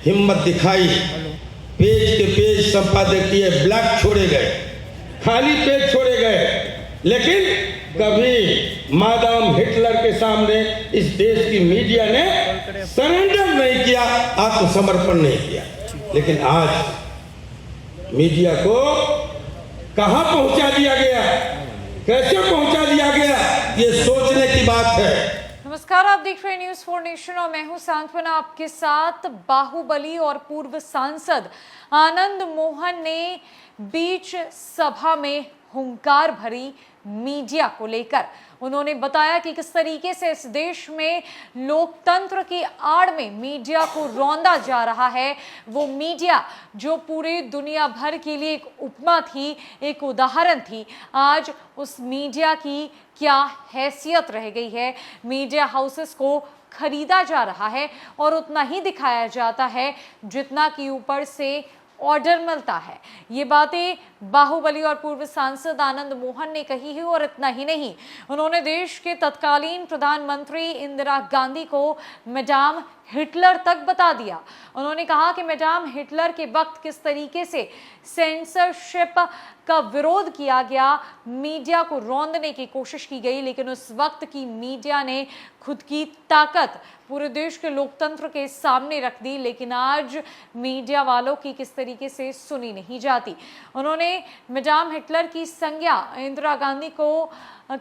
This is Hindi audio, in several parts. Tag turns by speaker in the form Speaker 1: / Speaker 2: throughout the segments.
Speaker 1: हिम्मत दिखाई, पेज के पेज संपादकीय ब्लैक छोड़े गए, खाली पेज छोड़े गए, लेकिन कभी मादाम हिटलर के सामने इस देश की मीडिया ने सरेंडर नहीं किया, आत्मसमर्पण नहीं किया। लेकिन आज मीडिया को कहां पहुंचा दिया गया, कैसे पहुंचा दिया गया, ये सोचने की बात है।
Speaker 2: नमस्कार, आप देख रहे हैं न्यूज़ 4 नेशन और मैं हूं सांत्वना आपके साथ। बाहुबली और पूर्व सांसद आनंद मोहन ने बीच सभा में हुंकार भरी मीडिया को लेकर। उन्होंने बताया कि किस तरीके से इस देश में लोकतंत्र की आड़ में मीडिया को रौंदा जा रहा है। वो मीडिया जो पूरी दुनिया भर के लिए एक उपमा थी, एक उदाहरण थी, आज उस मीडिया की क्या हैसियत रह गई है। मीडिया हाउसेस को खरीदा जा रहा है और उतना ही दिखाया जाता है जितना कि ऊपर से ऑर्डर मिलता है। ये बातें बाहुबली और पूर्व सांसद आनंद मोहन ने कही है और इतना ही नहीं, उन्होंने देश के तत्कालीन प्रधानमंत्री इंदिरा गांधी को मैडम हिटलर तक बता दिया। उन्होंने कहा कि मैडम हिटलर के वक्त किस तरीके से सेंसरशिप का विरोध किया गया, मीडिया को रौंदने की कोशिश की गई, लेकिन उस वक्त की मीडिया ने खुद की ताकत पूरे देश के लोकतंत्र के सामने रख दी, लेकिन आज मीडिया वालों की किस तरीके से सुनी नहीं जाती। उन्होंने मैडम हिटलर की संज्ञा इंदिरा गांधी को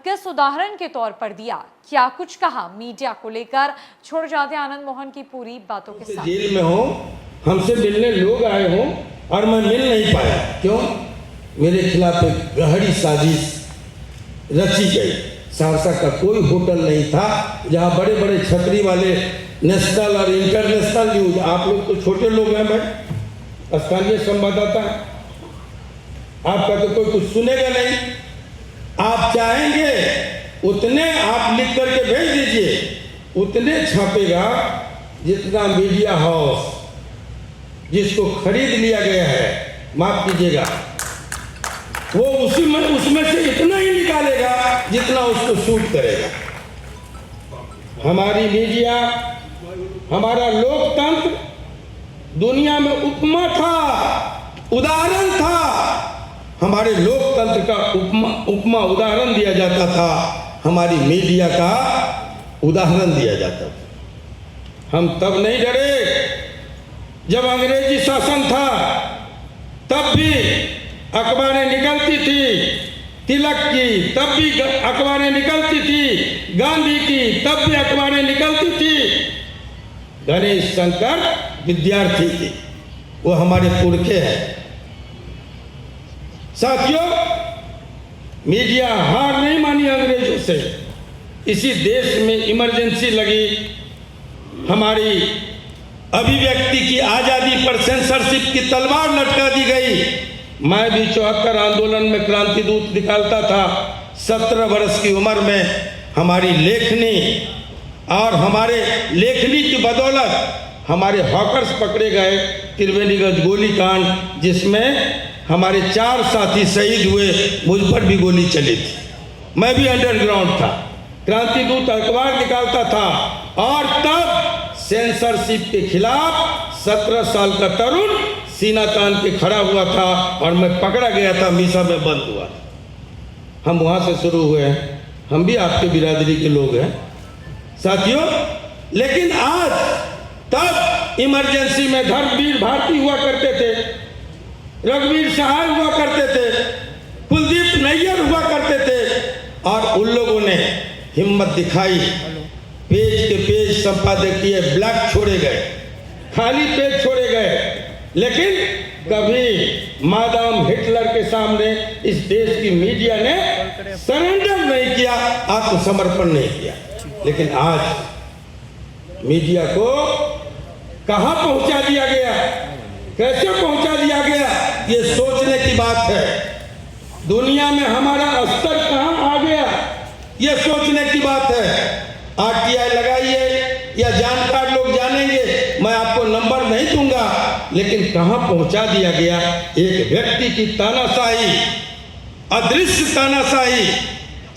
Speaker 2: किस उदाहरण के तौर पर दिया, क्या कुछ कहा मीडिया को लेकर, छोड़ जाते आनंद मोहन की पूरी बातों के साथ।
Speaker 1: जेल में हो, हमसे मिलने लोग आए हो और मैं मिल नहीं पाया, क्यों? मेरे खिलाफ एक गहरी साजिश रची गई। सहरसा का कोई होटल नहीं था जहां बड़े बड़े छतरी वाले नेशनल और इंटरनेशनल न्यूज, आप लोग तो छोटे लोग हैं भाई, स्थानीय संवाददाता, आपका तो कोई कुछ सुनेगा नहीं। आप चाहेंगे उतने आप लिख करके भेज दीजिए, उतने छापेगा जितना मीडिया हाउस जिसको खरीद लिया गया है, माफ कीजिएगा, वो उसमें से इतना ही निकालेगा जितना उसको सूट करेगा। हमारी मीडिया, हमारा लोकतंत्र दुनिया में उपमा था, उदाहरण था। हमारे लोकतंत्र का उपमा उदाहरण दिया जाता था, हमारी मीडिया का उदाहरण दिया जाता था। हम तब नहीं डरे जब अंग्रेजी शासन था, तब भी अखबारें निकलती थी, तिलक की तब भी अखबारें निकलती थी, गांधी की तब भी अखबारें निकलती थी, गणेश शंकर विद्यार्थी थे, वो हमारे पुरखे हैं। साथियों, मीडिया हार नहीं मानी अंग्रेजों से। इसी देश में इमरजेंसी लगी, हमारी अभिव्यक्ति की आजादी पर सेंसरशिप की तलवार लटका दी गई। मैं भी 74 आंदोलन में क्रांति दूत निकालता था। 17 वर्ष की उम्र में हमारी लेखनी और हमारे लेखनी की बदौलत हमारे हॉकर्स पकड़े गए, त्रिवेणीगंज गोलीकांड, जिसमें हमारे 4 साथी शहीद हुए, मुझ पर भी गोली चली थी। मैं भी अंडरग्राउंड था, क्रांति दूत अखबार निकालता था, और तब सेंसरशिप के खिलाफ 17 साल का तरुण सीना तान के खड़ा हुआ था और मैं पकड़ा गया था, मीसा में बंद हुआ। हम वहां से शुरू हुए हैं, हम भी आपके बिरादरी के लोग हैं साथियों। लेकिन आज, तब इमरजेंसी में धर्मवीर भारती हुआ करते थे, रघुवीर सहाय हुआ करते थे, कुलदीप नैयर हुआ करते थे, और उन लोगों ने हिम्मत दिखाई, पेज के पेज संपादकीय ब्लैक छोड़े गए, खाली पेज छोड़े गए, लेकिन कभी मादाम हिटलर के सामने इस देश की मीडिया ने सरेंडर नहीं किया, आत्मसमर्पण नहीं किया। लेकिन आज मीडिया को कहां पहुंचा दिया गया, कैसे पहुंचा दिया गया, ये सोचने की बात है। दुनिया में हमारा स्तर कहां आ गया, ये सोचने की बात है। आरटीआई लगाइए या जानकार लोग जानेंगे, मैं आपको नंबर नहीं दूंगा, लेकिन कहां पहुंचा दिया गया। एक व्यक्ति की तानाशाही, अदृश्य तानाशाही,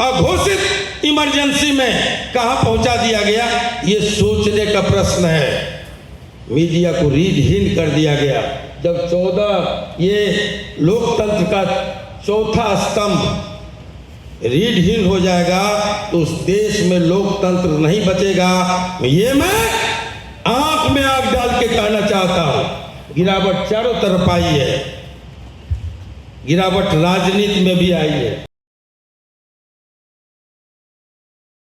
Speaker 1: अघोषित इमरजेंसी में कहां पहुंचा दिया गया, ये सोचने का प्रश्न है। मीडिया को रीढ़हीन कर दिया गया। जब 14 ये लोकतंत्र का चौथा स्तंभ रीढ़हीन हो जाएगा तो उस देश में लोकतंत्र नहीं बचेगा। ये मैं आंख में आंख डाल के कहना चाहता हूं। गिरावट चारों तरफ आई है, गिरावट राजनीति में भी आई है।